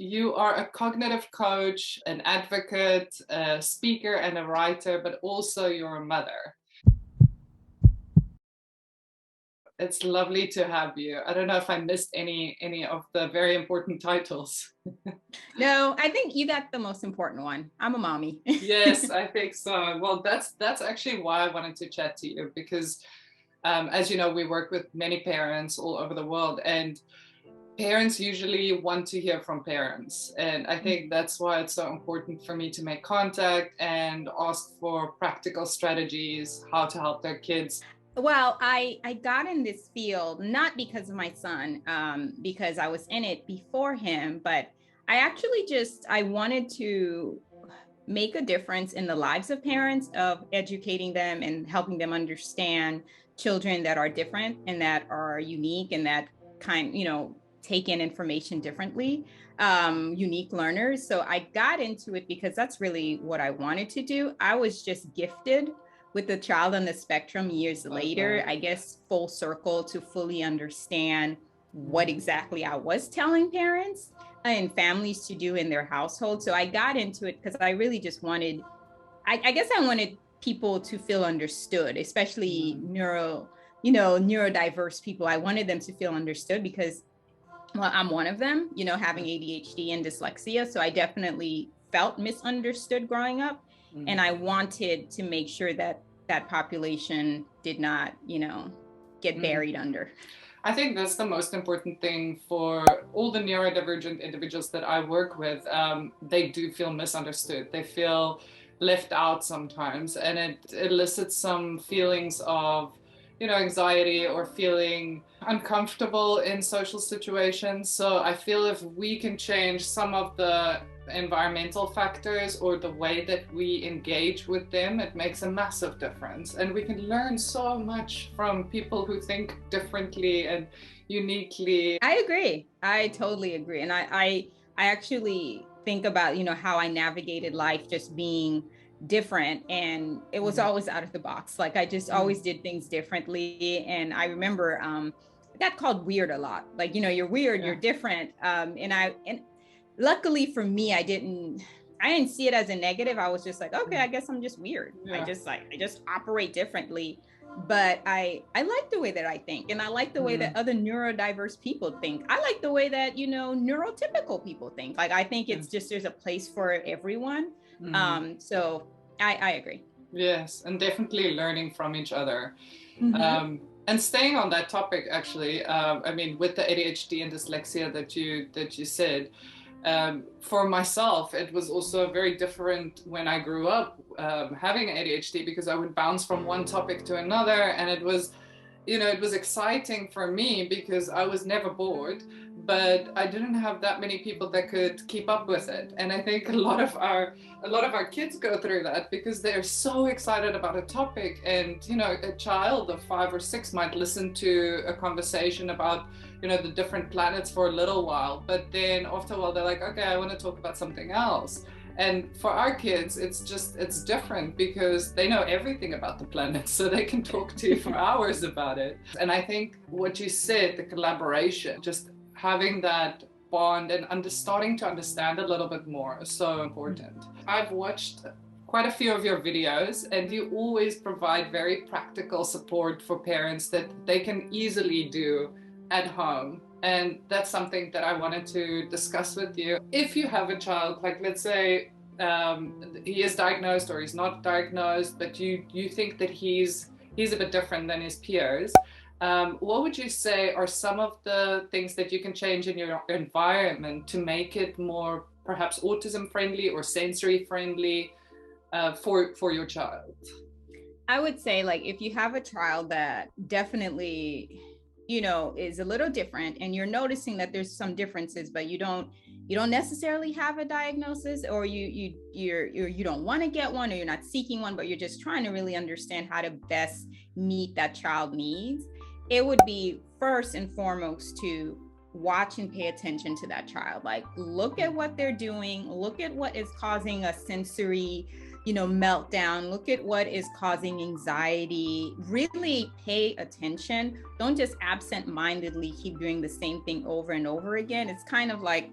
You are a cognitive coach, an advocate, a speaker, and a writer, but also you're a mother. It's lovely to have you. I don't know if I missed any of the very important titles. No, I think you got the most important one. I'm a mommy. Yes, I think so. Well, that's actually why I wanted to chat to you because, as you know, we work with many parents all over the world, and parents usually want to hear from parents. And I think that's why it's so important for me to make contact and ask for practical strategies, how to help their kids. Well, I got in this field not because of my son, because I was in it before him, but I wanted to make a difference in the lives of parents, of educating them and helping them understand children that are different and that are unique and that take in information differently, unique learners. So I got into it because that's really what I wanted to do. I was just gifted with the child on the spectrum years later, Okay. I guess full circle to fully understand what exactly I was telling parents and families to do in their household. So I got into it because I really just wanted, I guess I wanted people to feel understood, especially neurodiverse people. I wanted them to feel understood because, well, I'm one of them, having ADHD and dyslexia. So I definitely felt misunderstood growing up. And I wanted to make sure that that population did not, get buried under. I think that's the most important thing for all the neurodivergent individuals that I work with. They do feel misunderstood. They feel left out sometimes, and it elicits some feelings of, anxiety or feeling uncomfortable in social situations. So I feel if we can change some of the environmental factors or the way that we engage with them, it makes a massive difference. And we can learn so much from people who think differently and uniquely. I agree. I totally agree. And I actually think about, how I navigated life just being different, and it was always out of the box. Like I just always did things differently. And I remember I got called weird a lot. Like, you're weird, you're Yeah. different. And luckily for me, I didn't see it as a negative. I was just like, okay, I guess I'm just weird. I Yeah. just operate differently. But I like the way that I think, and I like the way that other neurodiverse people think. I like the way that, neurotypical people think. Like I think it's just there's a place for everyone. So I agree. Yes, and definitely learning from each other. Mm-hmm. And staying on that topic, actually, I mean, with the ADHD and dyslexia that you said, for myself, it was also very different when I grew up having ADHD because I would bounce from one topic to another, and it was exciting for me because I was never bored, but I didn't have that many people that could keep up with it. And I think a lot of our kids go through that because they're so excited about a topic. And a child of 5 or 6 might listen to a conversation about the different planets for a little while, but then after a while they're like, okay, I want to talk about something else. And for our kids, it's different because they know everything about the planet, so they can talk to you for hours about it. And I think what you said, the collaboration, just having that bond and starting to understand a little bit more is so important. I've watched quite a few of your videos, and you always provide very practical support for parents that they can easily do at home. And that's something that I wanted to discuss with you. If you have a child, like let's say he is diagnosed or he's not diagnosed, but you think that he's a bit different than his peers, what would you say are some of the things that you can change in your environment to make it more perhaps autism friendly or sensory friendly for your child? I would say, like, if you have a child that definitely, is a little different, and you're noticing that there's some differences, but you don't necessarily have a diagnosis, or you don't want to get one, or you're not seeking one, but you're just trying to really understand how to best meet that child needs. It would be first and foremost to watch and pay attention to that child. Like, look at what they're doing, look at what is causing a sensory meltdown, look at what is causing anxiety, really pay attention. Don't just absent-mindedly keep doing the same thing over and over again. It's kind of like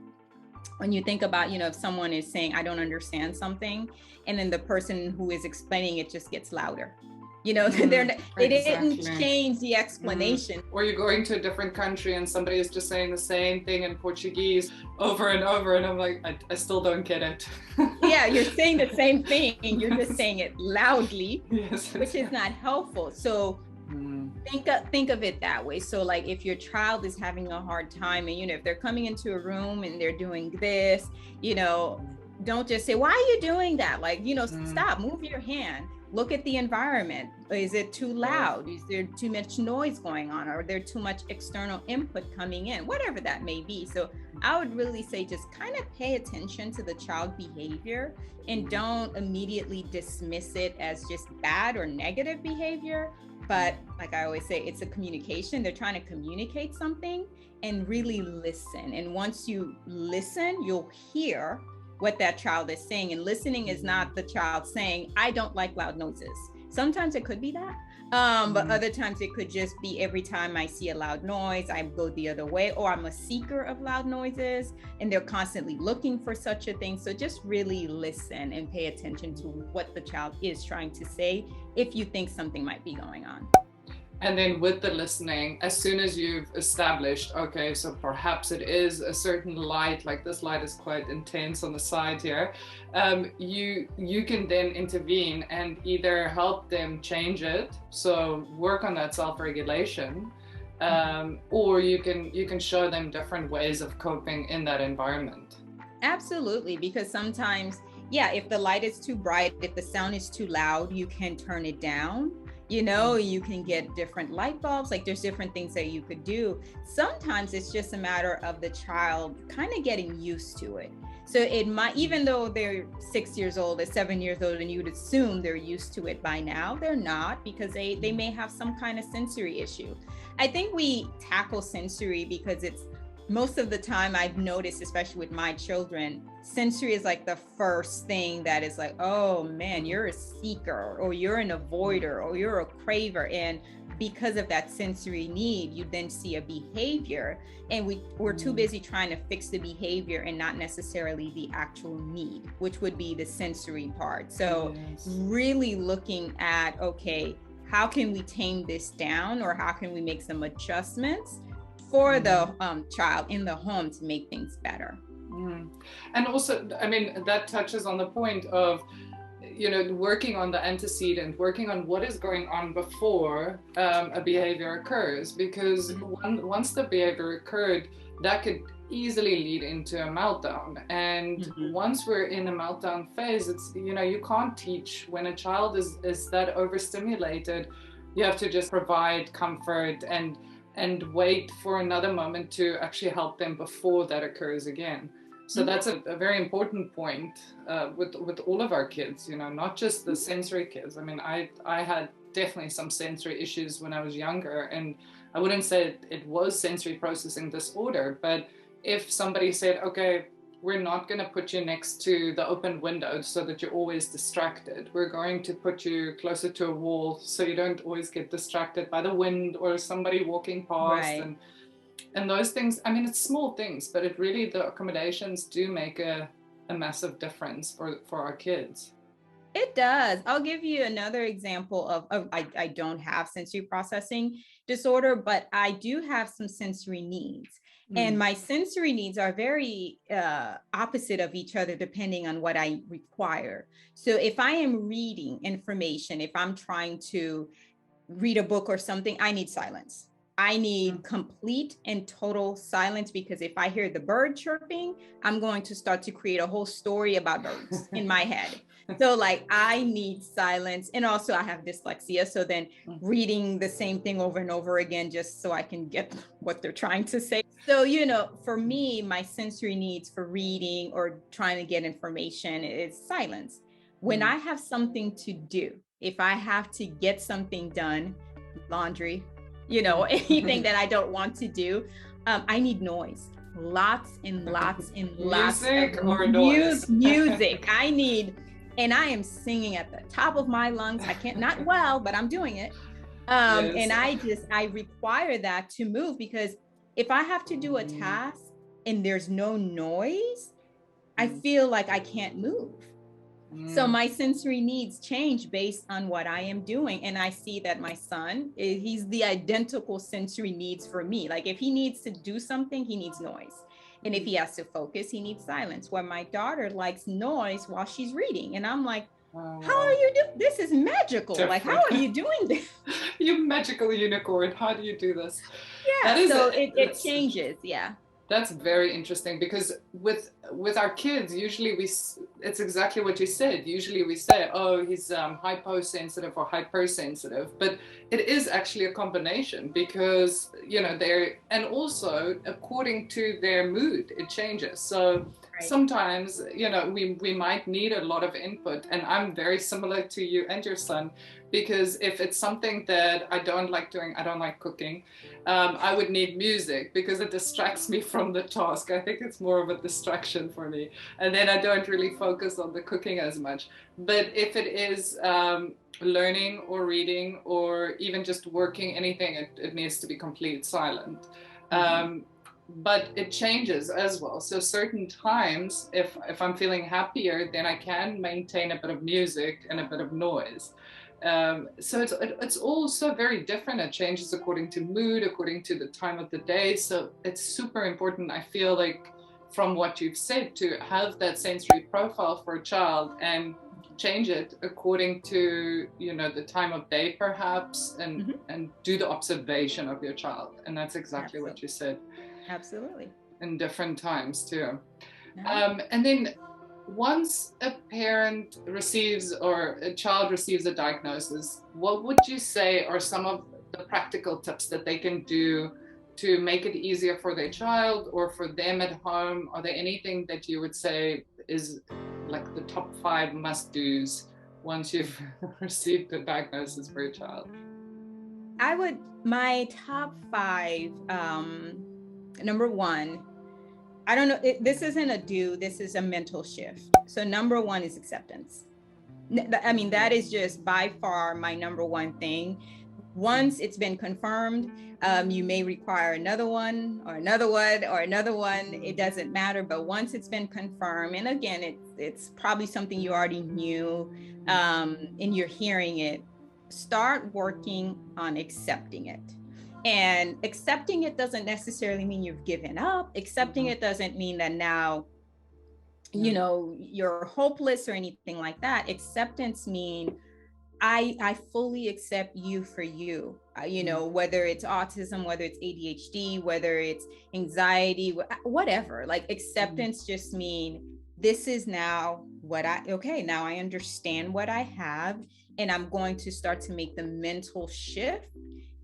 when you think about, if someone is saying, I don't understand something, and then the person who is explaining it just gets louder. They didn't change the explanation. Or you're going to a different country and somebody is just saying the same thing in Portuguese over and over, and I'm like, I still don't get it. Yeah, you're saying the same thing, you're just saying it loudly, yes, which is not helpful. So think of it that way. So like, if your child is having a hard time, and if they're coming into a room and they're doing this, don't just say, why are you doing that? Like, stop, move your hand. Look at the environment. Is it too loud? Is there too much noise going on? Or there too much external input coming in? Whatever that may be. So I would really say just kind of pay attention to the child behavior and don't immediately dismiss it as just bad or negative behavior. But like I always say, it's a communication. They're trying to communicate something, and really listen. And once you listen, you'll hear what that child is saying. And listening is not the child saying, I don't like loud noises. Sometimes it could be that, but other times it could just be, every time I see a loud noise, I go the other way, or I'm a seeker of loud noises, and they're constantly looking for such a thing. So just really listen and pay attention to what the child is trying to say if you think something might be going on. And then with the listening, as soon as you've established, okay, so perhaps it is a certain light, like this light is quite intense on the side here, you can then intervene and either help them change it, so work on that self-regulation, or you can show them different ways of coping in that environment. Absolutely, because sometimes, if the light is too bright, if the sound is too loud, you can turn it down. You can get different light bulbs, like there's different things that you could do. Sometimes it's just a matter of the child kind of getting used to it. So it might, even though they're 6 years old or 7 years old, and you would assume they're used to it by now, they're not, because they may have some kind of sensory issue. I think we tackle sensory because it's, most of the time I've noticed, especially with my children, sensory is like the first thing that is like, oh man, you're a seeker, or you're an avoider, or you're a craver. And because of that sensory need, you then see a behavior, and we're too busy trying to fix the behavior and not necessarily the actual need, which would be the sensory part. So really looking at, okay, how can we tame this down, or how can we make some adjustments for the child in the home to make things better. And also, I mean, that touches on the point of, working on the antecedent, working on what is going on before a behavior occurs, because once the behavior occurred, that could easily lead into a meltdown. And once we're in a meltdown phase, it's, you can't teach. When a child is that overstimulated, you have to just provide comfort and wait for another moment to actually help them before that occurs again. So that's a very important point with all of our kids, not just the sensory kids. I mean, I had definitely some sensory issues when I was younger, and I wouldn't say it was sensory processing disorder, but if somebody said, okay, we're not going to put you next to the open window so that you're always distracted. We're going to put you closer to a wall so you don't always get distracted by the wind or somebody walking past. Right. And those things, I mean, it's small things, but it really, the accommodations do make a massive difference for our kids. It does. I'll give you another example of I don't have sensory processing disorder, but I do have some sensory needs. And my sensory needs are very opposite of each other depending on what I require. So if I am reading information, if I'm trying to read a book or something, I need silence. I need complete and total silence, because if I hear the bird chirping, I'm going to start to create a whole story about birds in my head. So like, I need silence. And also I have dyslexia. So then reading the same thing over and over again, just so I can get what they're trying to say. So, for me, my sensory needs for reading or trying to get information is silence. When I have something to do, if I have to get something done, laundry, anything that I don't want to do, I need noise. Lots and lots and lots music of or noise. Music. And I am singing at the top of my lungs. I can't, not well, but I'm doing it. And I require that to move, because if I have to do a task and there's no noise, I feel like I can't move. So my sensory needs change based on what I am doing. And I see that my son, he's the identical sensory needs for me. Like if he needs to do something, he needs noise. And if he has to focus, he needs silence. Where my daughter likes noise while she's reading. And I'm like, how are you doing? This is magical. Different. Like, how are you doing this? You magical unicorn. How do you do this? Yeah, so it changes. Yeah. That's very interesting, because with our kids, usually it's exactly what you said. Usually we say, oh, he's hyposensitive or hypersensitive, but it is actually a combination, because, you know, and also according to their mood, it changes. So sometimes, you know, we might need a lot of input, and I'm very similar to you and your son, because if it's something that I don't like doing, I don't like cooking, I would need music because it distracts me from the task. I think it's more of a distraction for me, and then I don't really focus on the cooking as much. But if it is learning or reading or even just working, anything, it needs to be complete silent. But it changes as well. So certain times, if I'm feeling happier, then I can maintain a bit of music and a bit of noise. So it's also very different. It changes according to mood, according to the time of the day. So it's super important, I feel like, from what you've said, to have that sensory profile for a child and change it according to, you know, the time of day perhaps, and do the observation of your child. And that's exactly what you said. Absolutely. In different times too. And then once a parent receives, or a child receives a diagnosis, what would you say are some of the practical tips that they can do to make it easier for their child or for them at home? Are there anything that you would say is like the top 5 must-dos once you've received the diagnosis for your child? My top 5, number 1, I don't know, this isn't a do, this is a mental shift. So number 1 is acceptance. I mean, that is just by far my number 1 thing. Once it's been confirmed, you may require another one or another one or another one. It doesn't matter. But once it's been confirmed, and again, it's probably something you already knew, and you're hearing it, start working on accepting it. And accepting it doesn't necessarily mean you've given up. Accepting it doesn't mean that now, you know, you're hopeless or anything like that. Acceptance means I fully accept you for you, you know, whether it's autism, whether it's ADHD, whether it's anxiety, whatever. Like acceptance just mean this is now now I understand what I have, and I'm going to start to make the mental shift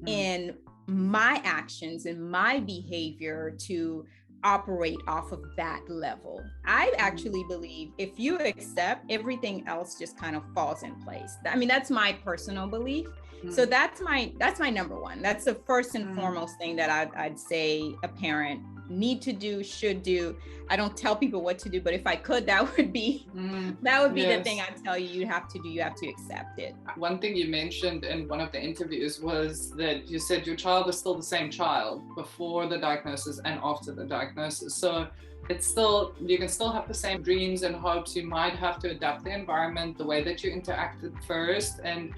in my actions and my behavior to operate off of that level. I actually believe if you accept, everything else just kind of falls in place. I mean, that's my personal belief. So that's my number 1. That's the first and foremost thing that I'd say a parent need to do, should do. I don't tell people what to do, but if I could, that would be the thing I'd tell you. You have to do. You have to accept it. One thing you mentioned in one of the interviews was that you said your child is still the same child before the diagnosis and after the diagnosis. So it's still, you can still have the same dreams and hopes. You might have to adapt the environment, the way that you interacted first, and,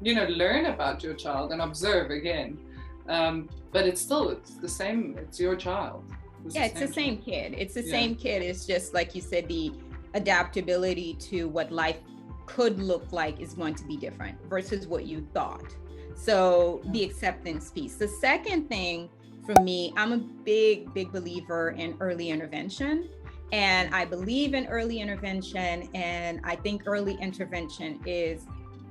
you know, learn about your child and observe again. But it's the same. It's your child. It's the same kid. It's the same kid. It's just like you said, the adaptability to what life could look like is going to be different versus what you thought. So the acceptance piece. The second thing for me, I'm a big believer in early intervention. And I believe in early intervention. And I think early intervention is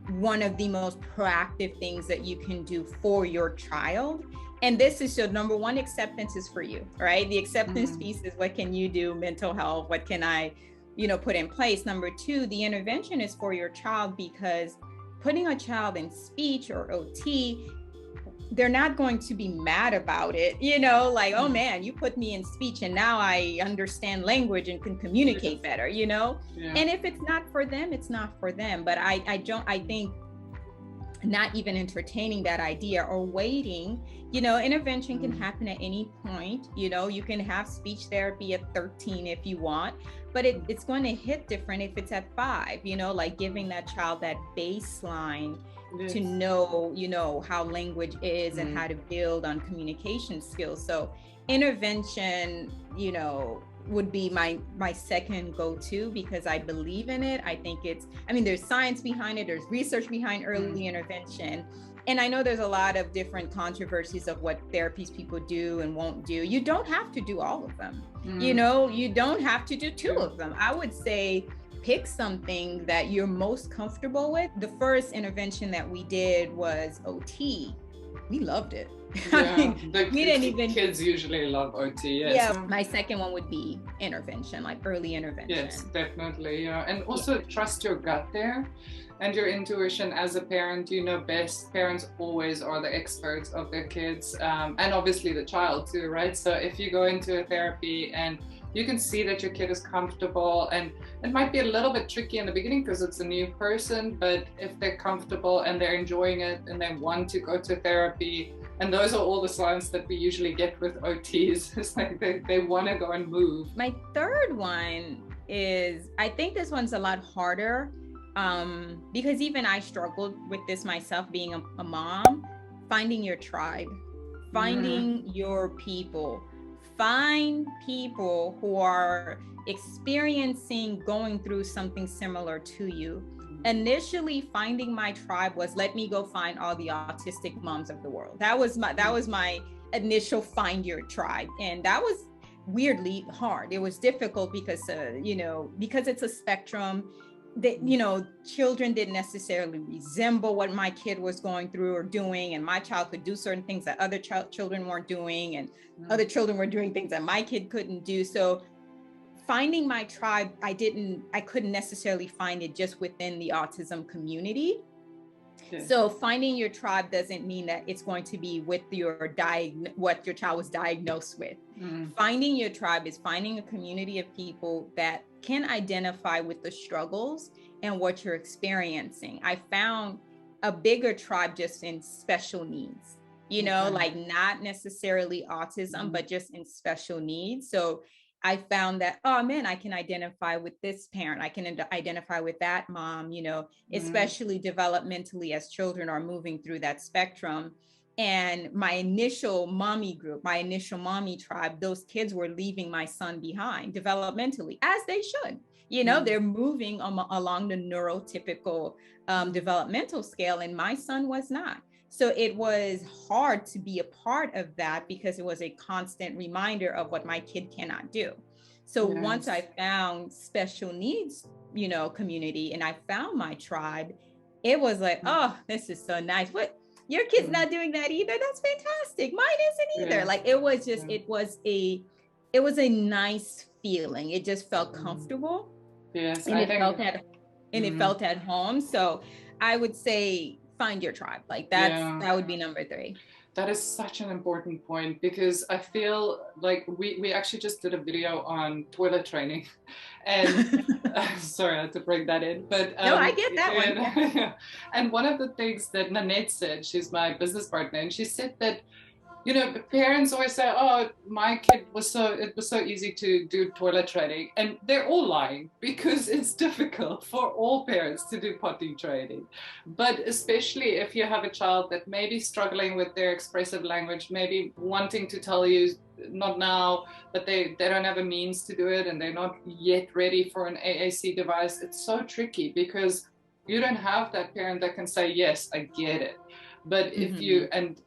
one of the most proactive things that you can do for your child. And this is your number 1, acceptance is for you, right? The acceptance piece is what can you do, mental health, what can I, you know, put in place? Number 2, the intervention is for your child, because putting a child in speech or OT, they're not going to be mad about it, you know, like, oh man, you put me in speech and now I understand language and can communicate better, you know? And if it's not for them, it's not for them. But I think not even entertaining that idea or waiting, you know, intervention can happen at any point. You know, you can have speech therapy at 13 if you want, but it's going to hit different if it's at 5, you know, like giving that child that baseline to know, you know, how language is and how to build on communication skills. So intervention, you know, would be my second go-to, because I believe in it. I think there's science behind it, there's research behind early intervention. And I know there's a lot of different controversies of what therapies people do and won't do. You don't have to do all of them. You know, you don't have to do 2 of them. I would say pick something that you're most comfortable with. The first intervention that we did was OT. We loved it. Yeah, we didn't even. Kids usually love OT. Yes. Yeah, my second one would be intervention, like early intervention. Yes, definitely. Yeah, and also trust your gut there, and your intuition as a parent. You know best. Parents always are the experts of their kids, and obviously the child too, right? So if you go into a therapy and you can see that your kid is comfortable, and it might be a little bit tricky in the beginning because it's a new person, but if they're comfortable and they're enjoying it and they want to go to therapy, and those are all the signs that we usually get with OTs. It's like they want to go and move. My third one is, I think this one's a lot harder, because even I struggled with this myself being a mom, finding your tribe, finding your people. Find people who are experiencing, going through something similar to you. Initially, finding my tribe was, let me go find all the autistic moms of the world. That was my initial find your tribe. And that was weirdly hard. It was difficult because, because it's a spectrum, that, children didn't necessarily resemble what my kid was going through or doing. And my child could do certain things that other children weren't doing, and other children were doing things that my kid couldn't do. So finding my tribe, I couldn't necessarily find it just within the autism community. Okay. So finding your tribe doesn't mean that it's going to be with what your child was diagnosed with. Finding your tribe is finding a community of people that can identify with the struggles and what you're experiencing. I found a bigger tribe just in special needs, like not necessarily autism, but just in special needs. So I found that, oh man, I can identify with this parent. I can identify with that mom, especially developmentally as children are moving through that spectrum. And my initial mommy group, my initial mommy tribe, those kids were leaving my son behind developmentally, as they should. They're moving along the neurotypical developmental scale, and my son was not. So it was hard to be a part of that because it was a constant reminder of what my kid cannot do. So once I found special needs, community, and I found my tribe, it was like, oh, this is so nice. What? Your kid's not doing that either? That's fantastic. Mine isn't either. Like it was just, it was a nice feeling. It just felt comfortable. Yes. And it felt at home. So I would say, find your tribe. Like that would be number 3. That is such an important point, because I feel like we actually just did a video on toilet training, and sorry, I had to bring that in, but no, I get that one. And one of the things that Nanette said, she's my business partner, and she said that, parents always say, oh, my kid it was so easy to do toilet training. And they're all lying, because it's difficult for all parents to do potty training. But especially if you have a child that may be struggling with their expressive language, maybe wanting to tell you, not now, but they don't have a means to do it, and they're not yet ready for an AAC device. It's so tricky because you don't have that parent that can say, yes, I get it. But if you, and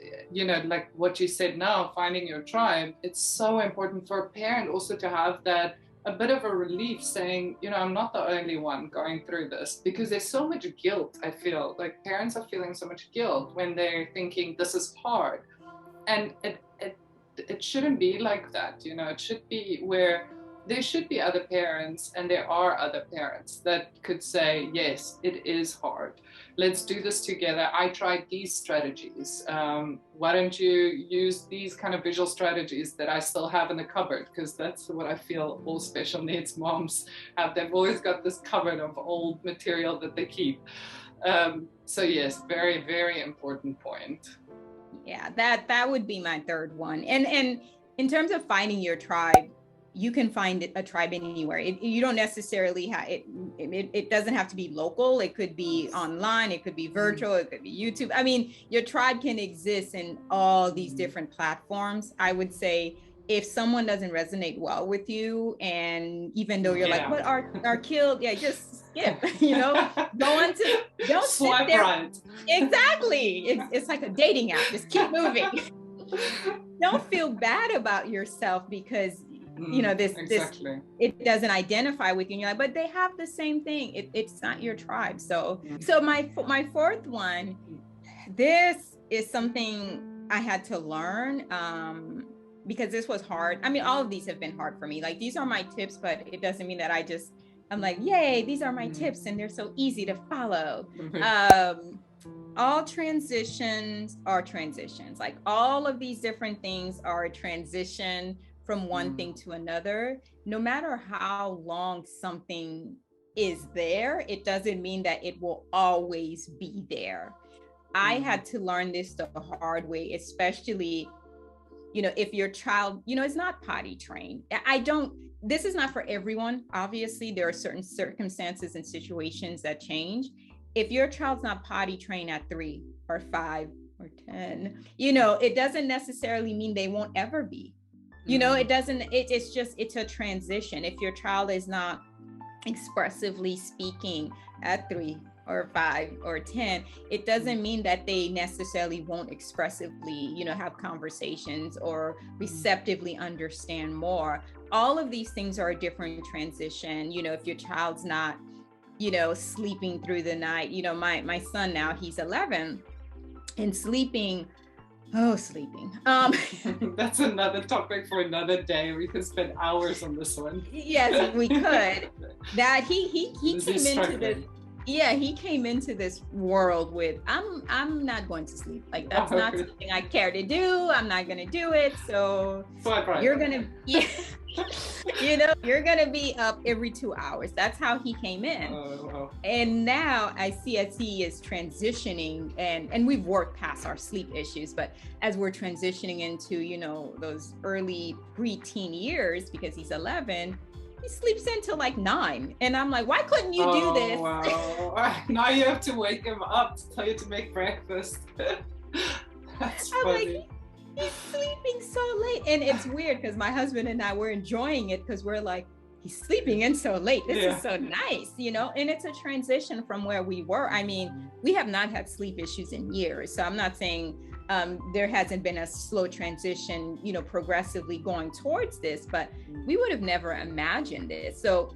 like what you said now, finding your tribe, it's so important for a parent also to have that, a bit of a relief, saying, I'm not the only one going through this, because there's so much guilt. I feel like parents are feeling so much guilt when they're thinking this is hard, and it shouldn't be like that. It should be where there should be other parents, and there are other parents that could say, yes, it is hard. Let's do this together. I tried these strategies. Why don't you use these kind of visual strategies that I still have in the cupboard? Because that's what I feel all special needs moms have. They've always got this cupboard of old material that they keep. So yes, very, very important point. Yeah, that would be my third one. And in terms of finding your tribe, you can find a tribe anywhere. You don't necessarily have it. It doesn't have to be local. It could be online. It could be virtual. It could be YouTube. I mean, your tribe can exist in all these different platforms. I would say if someone doesn't resonate well with you, and even though you're like, but are killed, just skip. Go on to, don't swipe sit there. right. Exactly. It's like a dating app. Just keep moving. Don't feel bad about yourself because this it doesn't identify with you. And you're like, but they have the same thing. It's not your tribe. So my fourth one, this is something I had to learn because this was hard. I mean, all of these have been hard for me. Like, these are my tips, but it doesn't mean that I'm like, yay, these are my tips and they're so easy to follow. All transitions are transitions. Like, all of these different things are a transition from one thing to another. No matter how long something is there, it doesn't mean that it will always be there. I had to learn this the hard way, especially, if your child, is not potty trained. This is not for everyone. Obviously, there are certain circumstances and situations that change. If your child's not potty trained at 3 or 5 or 10, it doesn't necessarily mean they won't ever be. It doesn't, it's a transition. If your child is not expressively speaking at 3 or 5 or 10, it doesn't mean that they necessarily won't expressively, have conversations or receptively understand more. All of these things are a different transition. If your child's not, sleeping through the night, my son now, he's 11 and sleeping. That's another topic for another day. We could spend hours on this one. Yes, we could. That he came into this. Yeah, he came into this world with, I'm not going to sleep. Like, that's not something I care to do. I'm not going to do it. So you're going to, you're going to be up every 2 hours. That's how he came in. Wow. And now I see, as he is transitioning, and we've worked past our sleep issues, but as we're transitioning into, those early preteen years, because he's 11, he sleeps until like 9. And I'm like, why couldn't you do this? Wow. Now you have to wake him up to tell you to make breakfast. That's funny. Like, he's sleeping so late. And it's weird because my husband and I were enjoying it because we're like, he's sleeping in so late. This is so nice, and it's a transition from where we were. I mean, we have not had sleep issues in years. So I'm not saying there hasn't been a slow transition, progressively going towards this, but we would have never imagined this. So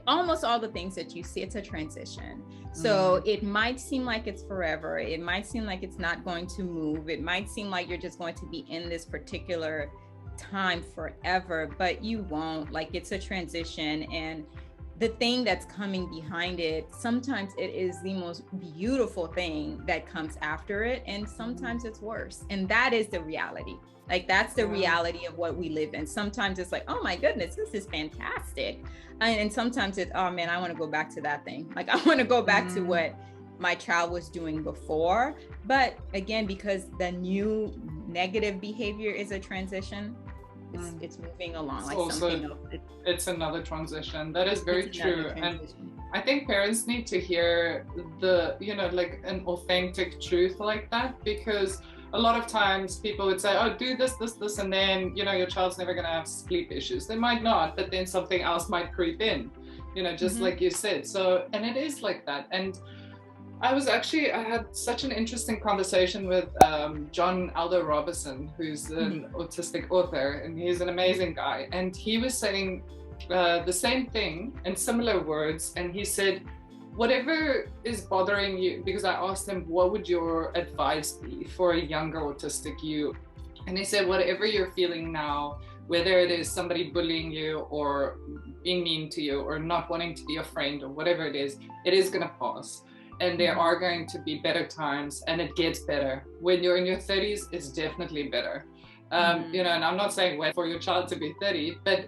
almost all the things that you see, it's a transition. So it might seem like it's forever. It might seem like it's not going to move. It might seem like you're just going to be in this particular time forever, but you won't. Like, it's a transition, and the thing that's coming behind it, sometimes it is the most beautiful thing that comes after it, and sometimes it's worse. And that is the reality. Like, that's the reality of what we live in. Sometimes it's like, oh my goodness, this is fantastic. And sometimes it's, oh man, I want to go back to that thing. Like, I want to go back to what my child was doing before. But again, because the new negative behavior is a transition, it's moving along. Like, something else. It's another transition. That is very true. And I think parents need to hear like an authentic truth like that, because a lot of times people would say, oh, do this, and then, your child's never going to have sleep issues. They might not, but then something else might creep in, just like you said. So, and it is like that. And I had such an interesting conversation with John Elder Robison, who's an autistic author, and he's an amazing guy. And he was saying the same thing in similar words. And he said, whatever is bothering you, because I asked him, what would your advice be for a younger autistic you? And he said, whatever you're feeling now, whether it is somebody bullying you or being mean to you or not wanting to be a friend or whatever it is going to pass. And there are going to be better times, and it gets better. When you're in your 30s, it's definitely better. And I'm not saying wait for your child to be 30, but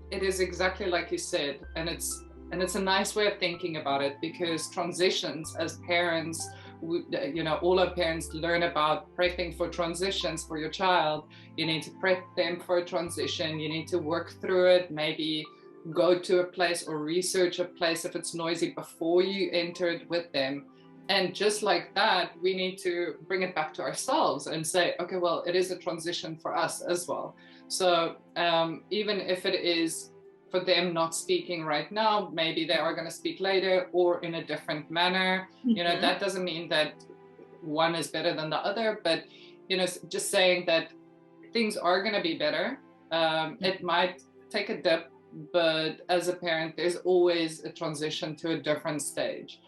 it is exactly like you said. And it's a nice way of thinking about it, because transitions as parents all our parents learn about prepping for transitions for your child. You need to prep them for a transition. You need to work through it, maybe go to a place or research a place if it's noisy before you enter it with them. And just like that, we need to bring it back to ourselves and say, okay, well, it is a transition for us as well. So even if it is for them not speaking right now, maybe they are going to speak later or in a different manner. That doesn't mean that one is better than the other, but just saying that things are going to be better. It might take a dip, but as a parent, there's always a transition to a different stage.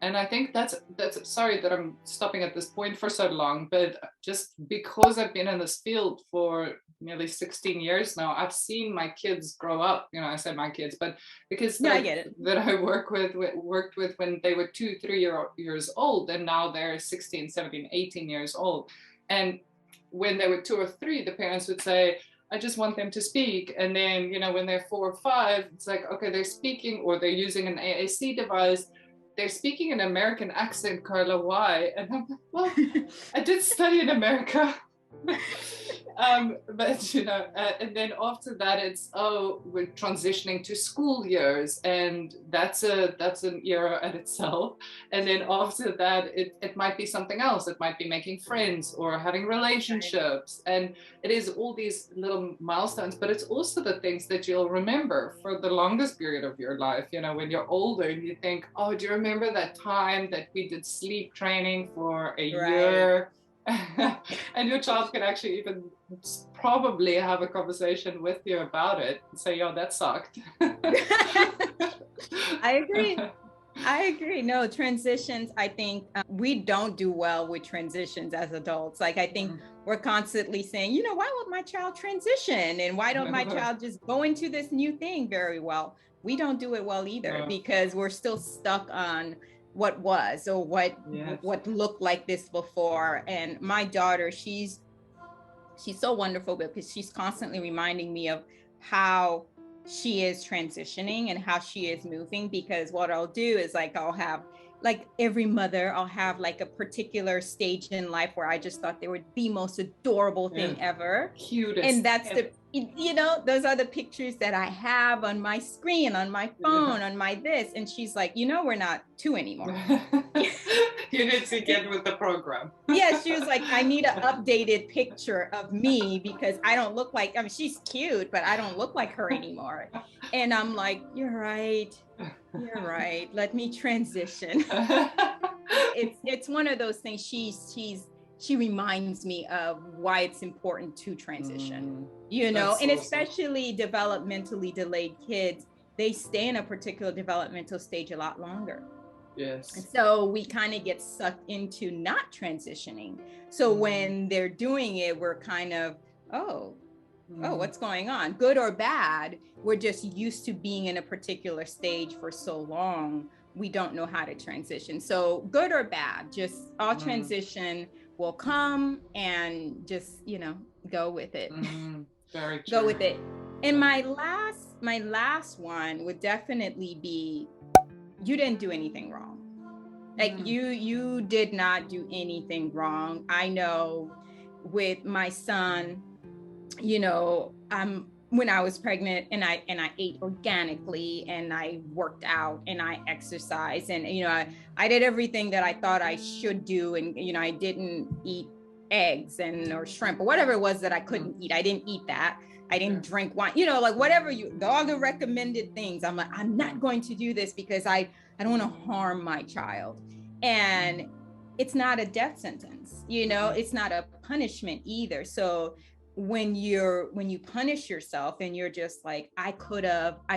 And I think that's sorry that I'm stopping at this point for so long, but just because I've been in this field for nearly 16 years now, I've seen my kids grow up. I say my kids, but the kids that I worked with when they were 2-3 years old, and now they're 16, 17, 18 years old. And when they were 2 or 3, the parents would say, I just want them to speak. And then, when they're 4 or 5, it's like, okay, they're speaking, or they're using an AAC device. They're speaking an American accent, Carla, why? And I'm like, well, I did study in America. But and then after that, it's, we're transitioning to school years, and that's an era at itself. And then after that, it might be something else. It might be making friends or having relationships, and it is all these little milestones. But it's also the things that you'll remember for the longest period of your life. When you're older, and you think, oh, do you remember that time that we did sleep training for a year? And your child can actually even probably have a conversation with you about it and say, yo, that sucked. I agree. No, transitions, I think we don't do well with transitions as adults. Like, I think we're constantly saying, why won't my child transition? And why don't my child just go into this new thing very well? We don't do it well either, because we're still stuck on what was, or what looked like this before. And my daughter, she's so wonderful, because she's constantly reminding me of how she is transitioning and how she is moving. Because what I'll do is, like, I'll have, like every mother, I'll have like a particular stage in life where I just thought they were the most adorable thing ever. Cutest. And that's those are the pictures that I have on my screen, on my phone, on my this. And she's like, we're not 2 anymore. You need to get with the program. Yeah, she was like, I need an updated picture of me, because I don't look like, she's cute, but I don't look like her anymore. And I'm like, you're right. Let me transition. It's one of those things. She reminds me of why it's important to transition, and awesome. Especially developmentally delayed kids, they stay in a particular developmental stage a lot longer. Yes. And so we kind of get sucked into not transitioning. So when they're doing it, we're kind of, what's going on? Good or bad, we're just used to being in a particular stage for so long, we don't know how to transition. So good or bad, just all transition will come, and just, go with it. Very true. Go with it. And my last one would definitely be, you didn't do anything wrong. Like you did not do anything wrong. I know with my son, when I was pregnant, and I ate organically, and I worked out, and I exercised, and I did everything that I thought I should do, and I didn't eat eggs or shrimp or whatever it was that I couldn't eat. I didn't eat that. I didn't drink wine, like whatever all the recommended things. I'm like, I'm not going to do this because I don't want to harm my child. And it's not a death sentence, it's not a punishment either. So when you punish yourself and you're just like, I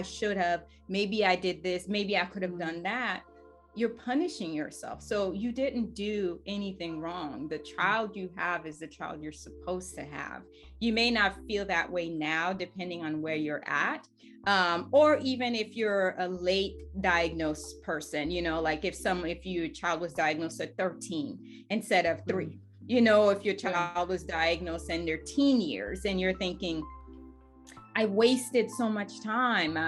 should have, maybe I did this, maybe I could have done that, you're punishing yourself. So you didn't do anything wrong. The child you have is the child you're supposed to have. You may not feel that way now, depending on where you're at. Or even if you're a late diagnosed person, like if your child was diagnosed at 13 instead of 3, if your child was diagnosed in their teen years and you're thinking, I wasted so much time.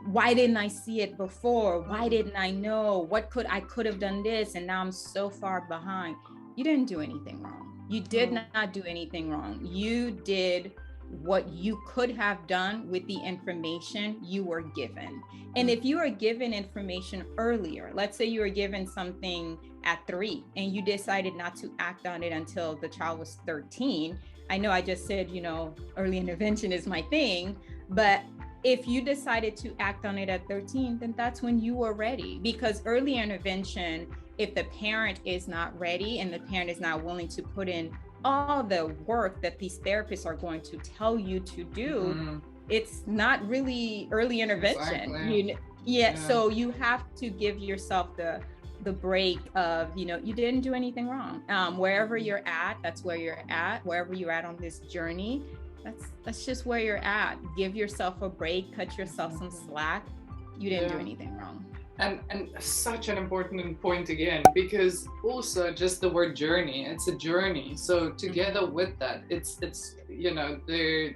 why didn't I see it before? Why didn't I know? I could have done this, and now I'm so far behind. You didn't do anything wrong. You did not do anything wrong. You did what you could have done with the information you were given. And if you were given information earlier, let's say you were given something at 3 and you decided not to act on it until the child was 13. I know I just said, early intervention is my thing, but if you decided to act on it at 13, then that's when you were ready. Because early intervention, if the parent is not ready and the parent is not willing to put in all the work that these therapists are going to tell you to do, it's not really early intervention. Exactly. So you have to give yourself the break of, you didn't do anything wrong. Wherever you're at, that's where you're at. Wherever you're at on this journey, that's just where you're at. Give yourself a break, cut yourself some slack. You didn't do anything wrong. And such an important point again, because also just the word journey, it's a journey. So together with that, it's the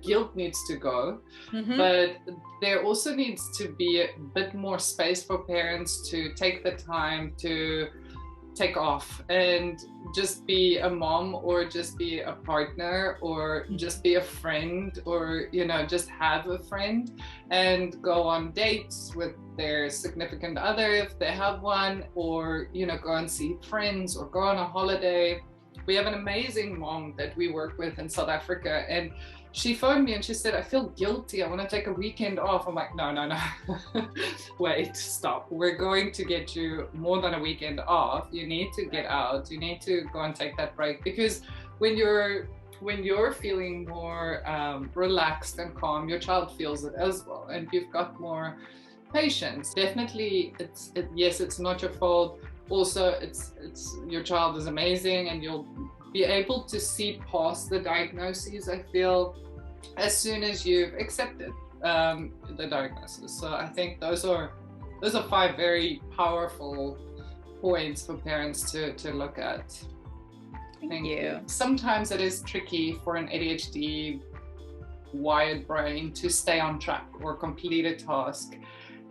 guilt needs to go, but there also needs to be a bit more space for parents to take the time to take off and just be a mom, or just be a partner, or just be a friend, or just have a friend, and go on dates with their significant other if they have one, or go and see friends, or go on a holiday. We have an amazing mom that we work with in South Africa, and she phoned me and she said, I feel guilty, I want to take a weekend off. I'm like, no. Wait, stop. We're going to get you more than a weekend off. You need to get out. You need to go and take that break, because when you're feeling more relaxed and calm, your child feels it as well, and you've got more patience. Definitely, it's not your fault. Also, it's your child is amazing, and you'll be able to see past the diagnoses, I feel, as soon as you've accepted the diagnosis. So I think those are 5 very powerful points for parents to look at. Thank you. Sometimes it is tricky for an ADHD wired brain to stay on track or complete a task.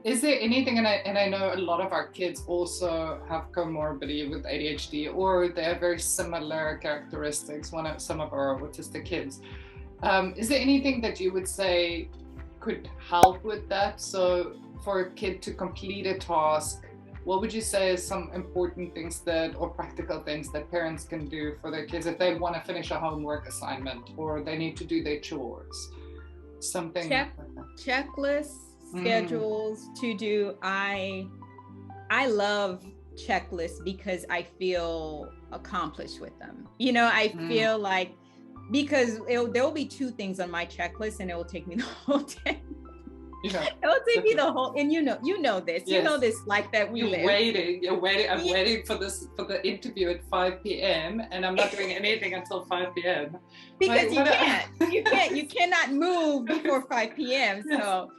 Is there anything, and I know a lot of our kids also have comorbidity with ADHD, or they have very similar characteristics, some of our autistic kids. Is there anything that you would say could help with that? So for a kid to complete a task, what would you say is some important things or practical things that parents can do for their kids if they want to finish a homework assignment, or they need to do their chores? Something like that. Checklists, schedules to do. I love checklists because I feel accomplished with them. I feel like, because there'll be 2 things on my checklist and it will take me the whole day. It will take me the whole, and you know this, Yes. this like that we live. You're waiting. I'm waiting for the interview at 5 p.m. and I'm not doing anything until 5 p.m. Because you cannot move before 5 p.m. So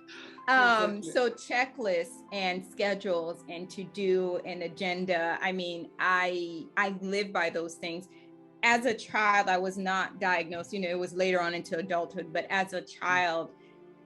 Exactly. So checklists and schedules and to do an agenda. I mean, I live by those things. As a child, I was not diagnosed, it was later on into adulthood, but as a child,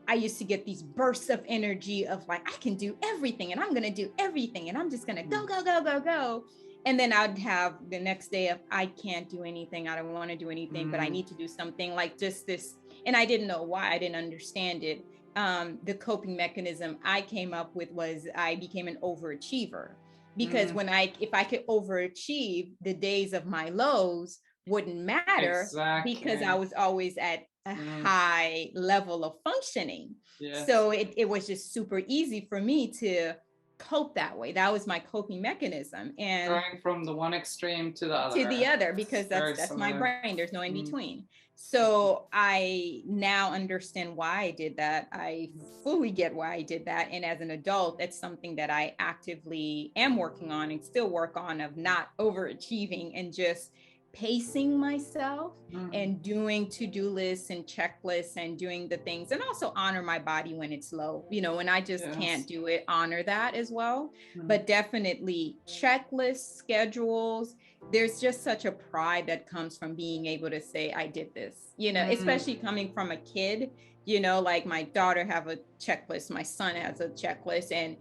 I used to get these bursts of energy of like, I can do everything and I'm going to do everything and I'm just going to go. And then I'd have the next day of, I can't do anything. I don't want to do anything, but I need to do something, like just this. And I didn't know why. I didn't understand it. The coping mechanism I came up with was I became an overachiever, because if I could overachieve, the days of my lows wouldn't matter. Exactly. Because I was always at a high level of functioning. Yes. So it was just super easy for me to cope that way. That was my coping mechanism. And going from the one extreme to the other. Because that's my brain. There's no in between. So I now understand why I did that. I fully get why I did that. And as an adult, that's something that I actively am working on and still work on, of not overachieving and just pacing myself and doing to-do lists and checklists and doing the things, and also honor my body when it's low, when I just can't do it, honor that as well. But definitely checklists, schedules, there's just such a pride that comes from being able to say, I did this, especially coming from a kid You know, like my daughter have a checklist, my son has a checklist, and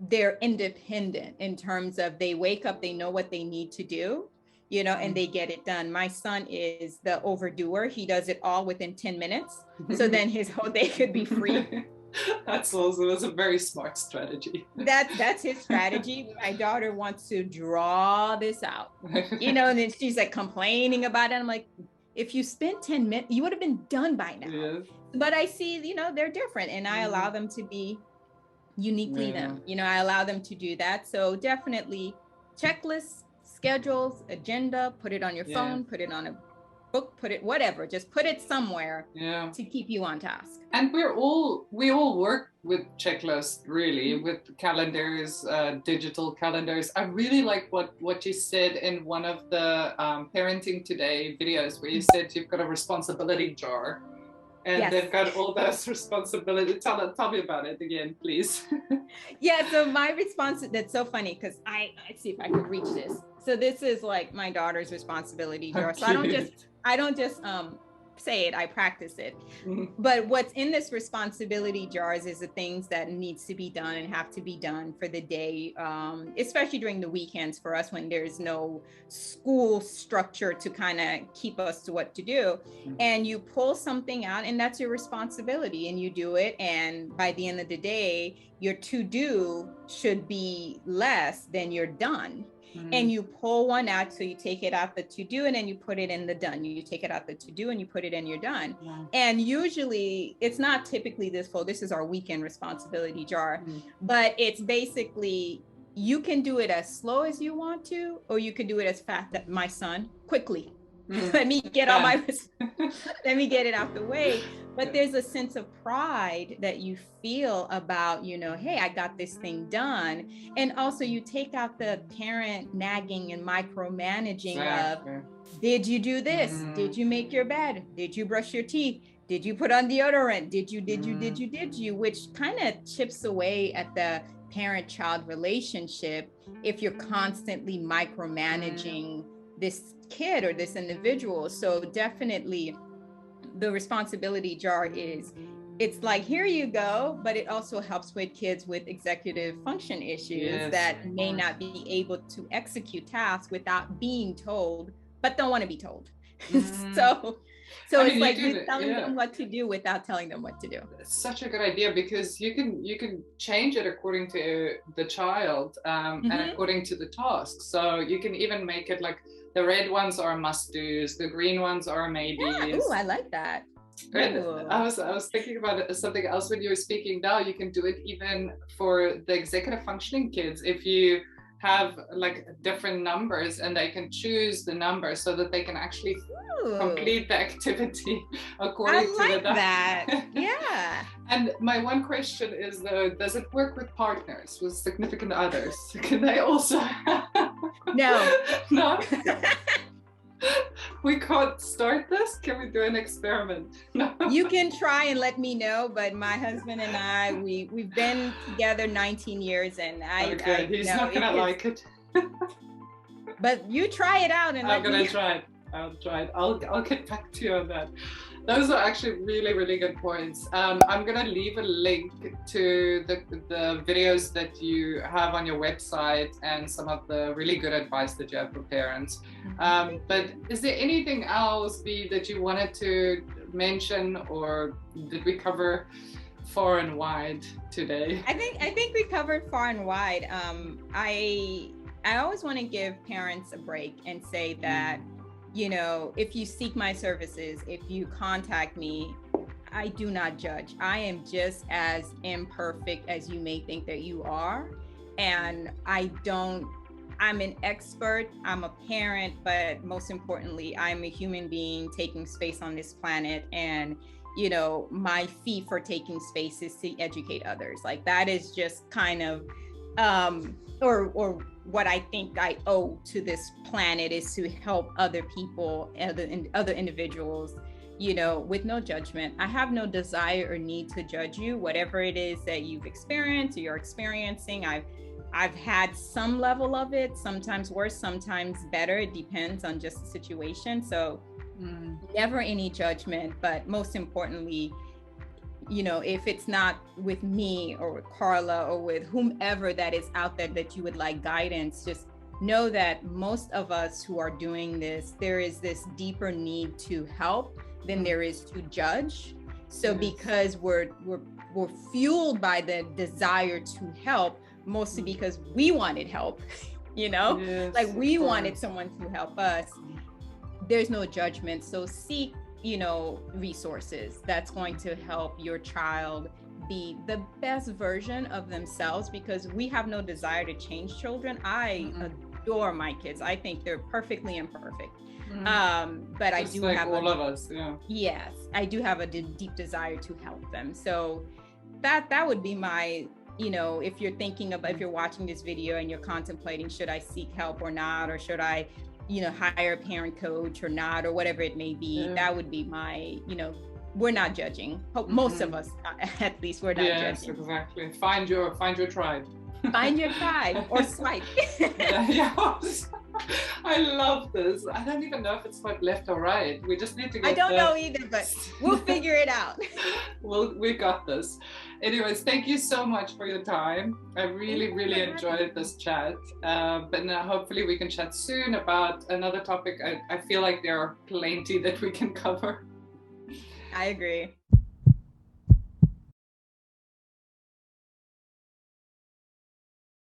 they're independent in terms of they wake up, they know what they need to do, you know, and they get it done. My son is the overdoer. He does it all within 10 minutes. So then his whole day could be free. That's a very smart strategy. That's his strategy. My daughter wants to draw this out, you know, and then she's like complaining about it. I'm like, if you spent 10 minutes, you would have been done by now. Yeah. But I see, you know, they're different, and I allow them to be uniquely them. You know, I allow them to do that. So definitely checklists, schedules, agenda, put it on your phone, put it on a book, put it whatever, just put it somewhere to keep you on task. And we all work with checklists, really, with calendars, digital calendars. I really like what you said in one of the Parenting Today videos, where you said you've got a responsibility jar, and they've got all those responsibilities. Tell me about it again, please. Yeah, so my response, that's so funny, because let's see if I can reach this. So this is like my daughter's responsibility jar. So I don't just say it, I practice it. But what's in this responsibility jars is the things that needs to be done and have to be done for the day, especially during the weekends for us, when there's no school structure to kind of keep us to what to do. And you pull something out, and that's your responsibility, and you do it. And by the end of the day, your to-do should be less than your done. And you pull one out, so you take it out the to-do, and then you put it in the done. You take it out the to-do and you put it in your done. And usually it's not typically this full. This is our weekend responsibility jar, but it's basically, you can do it as slow as you want to, or you can do it as fast. That my son, quickly. Let me get all my, let me get it out the way. But there's a sense of pride that you feel about, you know, hey, I got this thing done. And also you take out the parent nagging and micromanaging of, did you do this? Did you make your bed? Did you brush your teeth? Did you put on deodorant? Did you, which kind of chips away at the parent-child relationship if you're constantly micromanaging this kid or this individual. So definitely the responsibility jar it's like, here you go, but it also helps with kids with executive function issues that may not be able to execute tasks without being told, but don't want to be told. So it's like you're telling them what to do without telling them what to do. It's such a good idea, because you can change it according to the child and according to the task. So you can even make it like, the red ones are must-dos, the green ones are maybes. Yeah, ooh, I like that. I was thinking about something else when you were speaking now. You can do it even for the executive functioning kids. If you have like different numbers, and they can choose the number so that they can actually complete the activity according to the that. Yeah. And my one question is, though, does it work with partners, with significant others? Can they also? No. We can't start this. Can we do an experiment? No. You can try and let me know, but my husband and I, we've been together 19 years, and he's not gonna like it. But you try it out, and I'm gonna try it. I'll try it. I'll get back to you on that. Those are actually really, really good points. I'm going to leave a link to the videos that you have on your website and some of the really good advice that you have for parents. But is there anything else, Bea, that you wanted to mention, or did we cover far and wide today? I think we covered far and wide. I always want to give parents a break and say that, you know, if you seek my services, if you contact me, I do not judge. I am just as imperfect as you may think that you are. And I'm an expert, I'm a parent, but most importantly, I'm a human being taking space on this planet. And, you know, my fee for taking space is to educate others. Like, that is just kind of, or what I think I owe to this planet, is to help other people, other individuals, you know, with no judgment. I have no desire or need to judge you, whatever it is that you've experienced or you're experiencing. I've had some level of it, sometimes worse, sometimes better. It depends on just the situation. So never any judgment, but most importantly, you know, if it's not with me or with Carla or with whomever that is out there that you would like guidance, just know that most of us who are doing this, there is this deeper need to help than there is to judge. So because we're fueled by the desire to help, mostly because we wanted help, you know, like we wanted someone to help us, there's no judgment. So seek, you know, resources that's going to help your child be the best version of themselves, because we have no desire to change children. I adore my kids. I think they're perfectly imperfect. But I do have all of us. Yes, I do have a deep desire to help them. So that would be my, you know, if you're thinking about, if you're watching this video and you're contemplating, should I seek help or not, or should I, you know, hire a parent coach or not, or whatever it may be, that would be my, you know, we're not judging. Most of us, at least, we're not judging. Yes, exactly. Find your tribe. Find your tribe or swipe. I love this. I don't even know if it's swipe left or right. We just need to get I don't know either, but we'll figure it out. We got this. Anyways, thank you so much for your time. I really enjoyed this chat. But now hopefully we can chat soon about another topic. I feel like there are plenty that we can cover. I agree.